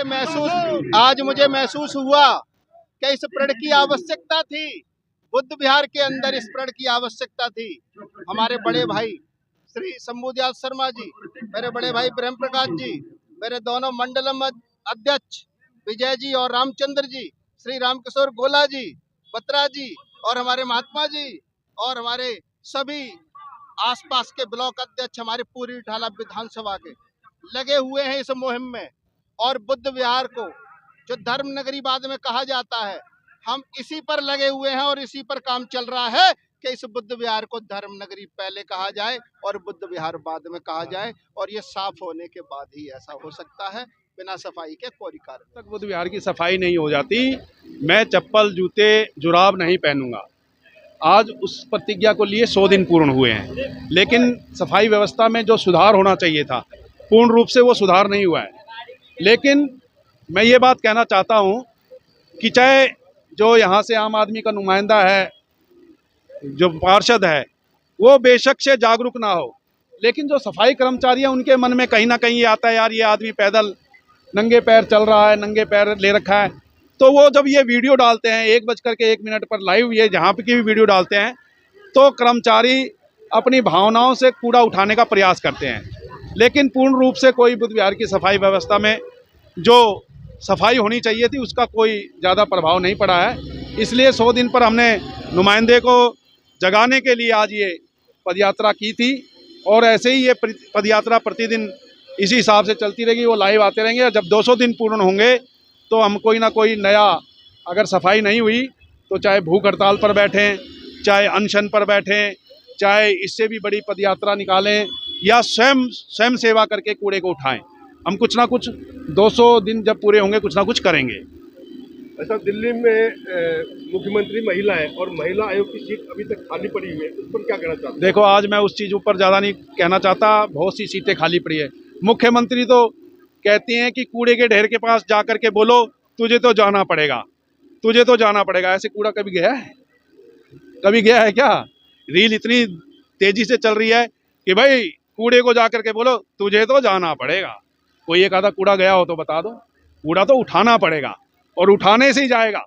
मुझे महसूस हुआ कि इस प्रण की आवश्यकता थी। बुद्ध विहार के अंदर इस प्रण की आवश्यकता थी। हमारे बड़े भाई श्री शंभुदयाल शर्मा जी, मेरे बड़े भाई ब्रह्म प्रकाश जी, मेरे दोनों मंडलम अध्यक्ष विजय जी और रामचंद्र जी, श्री रामकिशोर गोला जी, बत्रा जी और हमारे महात्मा जी और हमारे सभी आसपास के ब्लॉक अध्यक्ष, हमारे पूरी ढाला विधानसभा के लगे हुए हैं इस मुहिम में। और बुद्ध विहार को जो धर्म नगरी बाद में कहा जाता है, हम इसी पर लगे हुए हैं और इसी पर काम चल रहा है कि इस बुद्ध विहार को धर्म नगरी पहले कहा जाए और बुद्ध विहार बाद में कहा जाए। और ये साफ होने के बाद ही ऐसा हो सकता है, बिना सफाई के कोई कार्य तक बुद्ध विहार की सफाई नहीं हो जाती, मैं चप्पल जूते जुराब नहीं पहनूंगा। आज उस प्रतिज्ञा को लिए 100 दिन पूर्ण हुए हैं, लेकिन सफाई व्यवस्था में जो सुधार होना चाहिए था पूर्ण रूप से वो सुधार नहीं हुआ है। लेकिन मैं ये बात कहना चाहता हूँ कि चाहे जो यहाँ से आम आदमी का नुमाइंदा है, जो पार्षद है, वो बेशक से जागरूक ना हो, लेकिन जो सफाई कर्मचारी हैं उनके मन में कहीं ना कहीं ये आता है, यार ये आदमी पैदल नंगे पैर चल रहा है, नंगे पैर ले रखा है। तो वो जब ये वीडियो डालते हैं 1:01 पर लाइव, ये जहाँ पे की भी वीडियो डालते हैं, तो कर्मचारी अपनी भावनाओं से कूड़ा उठाने का प्रयास करते हैं, लेकिन पूर्ण रूप से कोई बुद्ध विहार की सफाई व्यवस्था में जो सफाई होनी चाहिए थी उसका कोई ज़्यादा प्रभाव नहीं पड़ा है। इसलिए 100 दिन पर हमने नुमाइंदे को जगाने के लिए आज ये पदयात्रा की थी, और ऐसे ही ये पदयात्रा प्रतिदिन इसी हिसाब से चलती रहेगी, वो लाइव आते रहेंगे। और जब 200 दिन पूर्ण होंगे तो हम कोई ना कोई नया, अगर सफाई नहीं हुई तो चाहे भूख हड़ताल पर बैठें, चाहे अनशन पर बैठें, चाहे इससे भी बड़ी पदयात्रा निकालें, या स्वयं सेवा करके कूड़े को उठाएं। हम कुछ ना कुछ 200 दिन जब पूरे होंगे कुछ ना कुछ करेंगे। ऐसा दिल्ली में मुख्यमंत्री महिला है और महिला आयोग की सीट अभी तक खाली पड़ी हुई है, उस पर क्या कहना चाहते हैं? देखो, आज मैं उस चीज़ ऊपर ज़्यादा नहीं कहना चाहता, बहुत सी सीटें खाली पड़ी है। मुख्यमंत्री तो कहती हैं कि कूड़े के ढेर के पास जा कर के बोलो तुझे तो जाना पड़ेगा, तुझे तो जाना पड़ेगा। ऐसे कूड़ा कभी गया है? कभी गया है क्या? रील इतनी तेजी से चल रही है कि भाई कूड़े को जा कर के बोलो तुझे तो जाना पड़ेगा। कोई एक आधा कूड़ा गया हो तो बता दो। कूड़ा तो उठाना पड़ेगा और उठाने से ही जाएगा।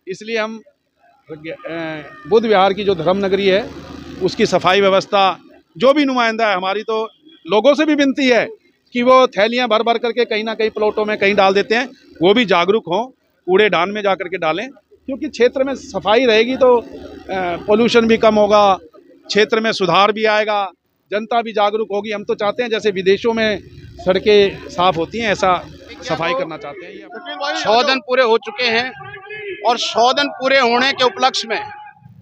इसलिए हम बुद्ध विहार की जो धर्म नगरी है उसकी सफाई व्यवस्था, जो भी नुमाइंदा है, हमारी तो लोगों से भी विनती है कि वो थैलियां भर भर करके कहीं ना कहीं प्लॉटों में कहीं डाल देते हैं, वो भी जागरूक हों, कूड़ेदान में जा कर के डालें, क्योंकि क्षेत्र में सफाई रहेगी तो पोल्यूशन भी कम होगा, क्षेत्र में सुधार भी आएगा, जनता भी जागरूक होगी। हम तो चाहते हैं जैसे विदेशों में सड़कें साफ होती हैं, ऐसा सफाई करना चाहते हैं। 100 दिन पूरे हो चुके हैं और 100 दिन पूरे होने के उपलक्ष्य में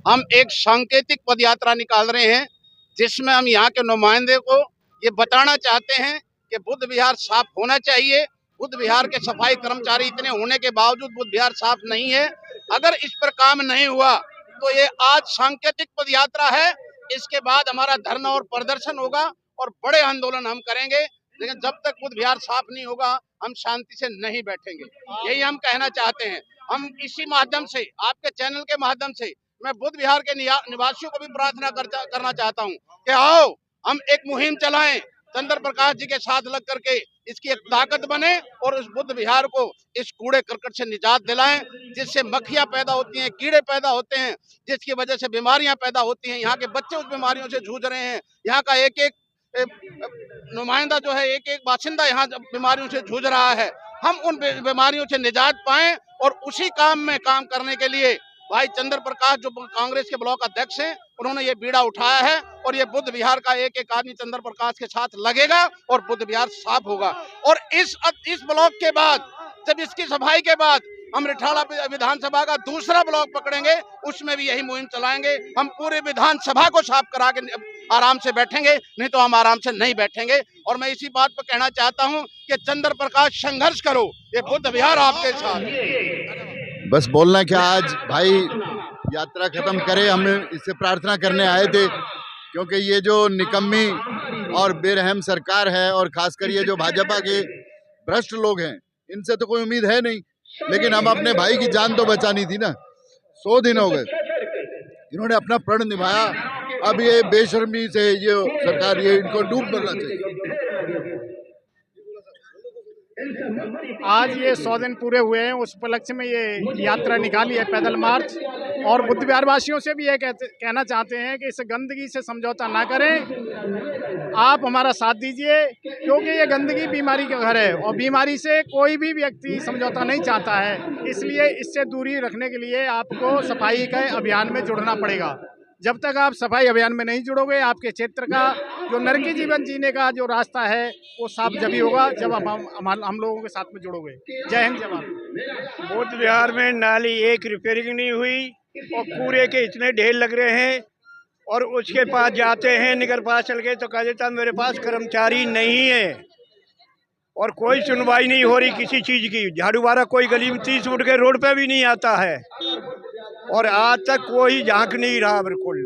हम एक सांकेतिक पदयात्रा निकाल रहे हैं, जिसमें हम यहाँ के नुमाइंदे को ये बताना चाहते हैं कि बुद्ध विहार साफ होना चाहिए। बुद्ध विहार के सफाई कर्मचारी इतने होने के बावजूद बुद्ध विहार साफ नहीं है। अगर इस पर काम नहीं हुआ तो ये आज सांकेतिक पदयात्रा है, इसके बाद हमारा धरना और प्रदर्शन होगा और बड़े आंदोलन हम करेंगे। लेकिन जब तक बुद्ध विहार साफ नहीं होगा हम शांति से नहीं बैठेंगे, यही हम कहना चाहते हैं। हम इसी माध्यम से, आपके चैनल के माध्यम से, मैं बुद्ध विहार के निवासियों को भी प्रार्थना करना चाहता हूं कि आओ हम एक मुहिम चलाएं, चंद्र प्रकाश जी के साथ लग करके इसकी एक ताकत बने और उस बुद्ध विहार को इस कूड़े करकट से निजात दिलाएं, जिससे मक्खियां पैदा होती हैं, कीड़े पैदा होते हैं, जिसकी वजह से बीमारियां पैदा होती हैं। यहाँ के बच्चे उस बीमारियों से जूझ रहे हैं। यहाँ का एक एक नुमाइंदा जो है, एक एक बाशिंदा यहाँ बीमारियों से जूझ रहा है। हम उन बीमारियों से निजात पाएं और उसी काम में काम करने के लिए भाई चंद्र प्रकाश जो कांग्रेस के ब्लॉक अध्यक्ष हैं, उन्होंने ये बीड़ा उठाया है और ये बुद्ध विहार का एक एक आदमी चंद्र प्रकाश के साथ लगेगा और बुद्ध विहार साफ होगा। और इस ब्लॉक के बाद, जब इसकी सफाई के बाद हम रिठाला विधानसभा का दूसरा ब्लॉक पकड़ेंगे, उसमें भी यही मुहिम चलाएंगे। हम पूरे विधानसभा को साफ करा के आराम से बैठेंगे, नहीं तो हम आराम से नहीं बैठेंगे। और मैं इसी बात पर कहना चाहता हूं कि चंद्र प्रकाश संघर्ष करो, ये बुद्ध विहार आपके साथ। बस बोलना क्या, आज भाई यात्रा खत्म करे, हम इससे प्रार्थना करने आए थे, क्योंकि ये जो निकम्मी और बेरहम सरकार है और खासकर ये जो भाजपा के भ्रष्ट लोग हैं, इनसे तो कोई उम्मीद है नहीं, लेकिन हम अपने भाई की जान तो बचानी थी ना। 100 दिन हो गए, इन्होंने अपना प्रण निभाया, अब ये बेशर्मी से ये सरकार, ये इनको डूब मरना चाहिए। आज ये 100 दिन पूरे हुए हैं, उस उपलक्ष्य में ये यात्रा निकाली है, पैदल मार्च। और बुद्ध विहार वासियों से भी ये कहना चाहते हैं कि इस गंदगी से समझौता ना करें, आप हमारा साथ दीजिए, क्योंकि ये गंदगी बीमारी का घर है और बीमारी से कोई भी व्यक्ति समझौता नहीं चाहता है। इसलिए इससे दूरी रखने के लिए आपको सफाई के अभियान में जुड़ना पड़ेगा। जब तक आप सफाई अभियान में नहीं जुड़ोगे, आपके क्षेत्र का जो नरकी जीवन जीने का जो रास्ता है वो साफ जभी होगा जब हम लोगों के साथ में जुड़ोगे। जय हिंद, जय भारत। बुद्ध विहार में नाली एक रिपेयरिंग नहीं हुई और कूड़े के इतने ढेर लग रहे हैं, और उसके पास जाते हैं नगर पार्षद के तो कह देता मेरे पास कर्मचारी नहीं है, और कोई सुनवाई नहीं हो रही किसी चीज़ की। झाड़ू वाला कोई गली में 30 फुट के रोड पे भी नहीं आता है, और आज तक कोई झांक नहीं रहा बिल्कुल।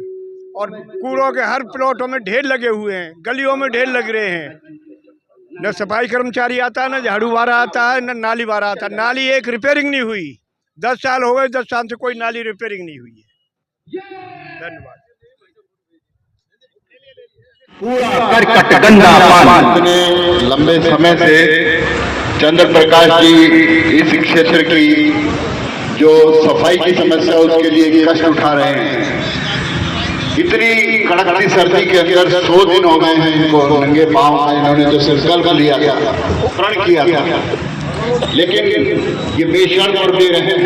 और कूड़ों के हर प्लॉटों में ढेर लगे हुए हैं, गलियों में ढेर लग रहे हैं। न सफाई कर्मचारी आता है, न झाड़ू वाला आता है, न नाली वाला आता है। नाली एक रिपेयरिंग नहीं हुई, 10 साल हो गए, 10 साल से कोई नाली रिपेयरिंग नहीं हुई है। धन्यवाद। इतने लंबे समय से चंद्र प्रकाश जी इस क्षेत्र की जो सफाई की समस्या उसके लिए कष्ट उठा रहे हैं। इतनी कड़कती सर्दी के अंदर 100 दिन हो गए हैं इनको नंगे पांव का इन्होंने जो संकल्प लिया था, प्रण किया था, लेकिन ये बेशर्म और बेरहम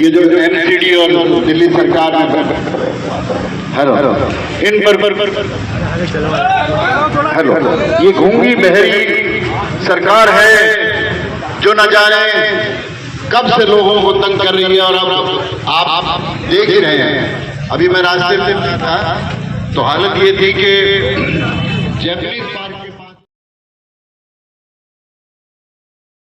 ये जो एमसीडी और दिल्ली सरकार इन पर हेलो ये गूंगी बहरी सरकार है जो न जाने कब से लोगों को तंग कर रही है। और अब आप देख ही रहे हैं, अभी मैं रास्ते में था तो हालत ये थी कि जैपनीज